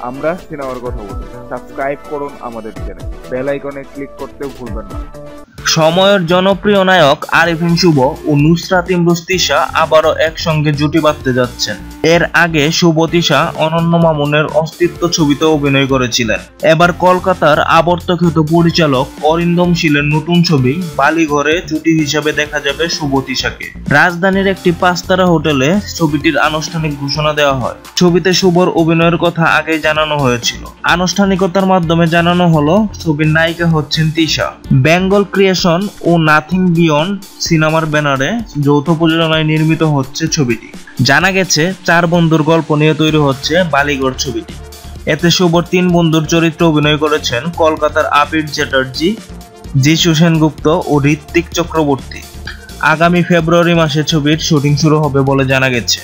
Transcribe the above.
আমরা সিনেমার কথা বলি। সাবস্ক্রাইব করুন আমাদের চ্যানেল, বেল আইকনে ক্লিক করতে ভুলবেন না। সময়ের জনপ্রিয় নায়ক আরিফিন শুভ ও নুসরাত ইমরোজ তিশা আবারও একসঙ্গে জুটি বাঁধতে যাচ্ছেন। এর আগে শুভ তিশা অনন্য মামুনের অস্তিত্ব ছবিতে অভিনয় করেছিলেন। এবার কলকাতার আবর্তখ্যাত পরিচালক অরিন্দম শীলের নতুন ছবি বালিঘরে জুটি হিসেবে দেখা যাবে শুভ তিশাকে। রাজধানীর একটি 5 তারা হোটেলে ছবিটির আনুষ্ঠানিক ঘোষণা দেওয়া হয়। ছবিতে শুভর অভিনয়ের কথা আগেই জানানো হয়েছিল। আনুষ্ঠানিকতার মাধ্যমে জানানো হলো ছবির নায়িকা হচ্ছেন তিশা। বেঙ্গল ক্রিয়েশন ও নাথিং বিয়ন্ড সিনেমার ব্যানারে যৌথ প্রযোজনায় নির্মিত হচ্ছে ছবিটি। জানা গেছে 4 বন্ধুর গল্প নিয়ে তৈরি হচ্ছে বালিঘর ছবিটি। এতে শুভর 3 বন্ধুর চরিত্রে অভিনয় করেছেন কলকাতার আবির চ্যাটার্জি, যিশু সেনগুপ্ত ও ঋত্বিক চক্রবর্তী। আগামী ফেব্রুয়ারি মাসে ছবির শুটিং শুরু হবে বলে জানা গেছে।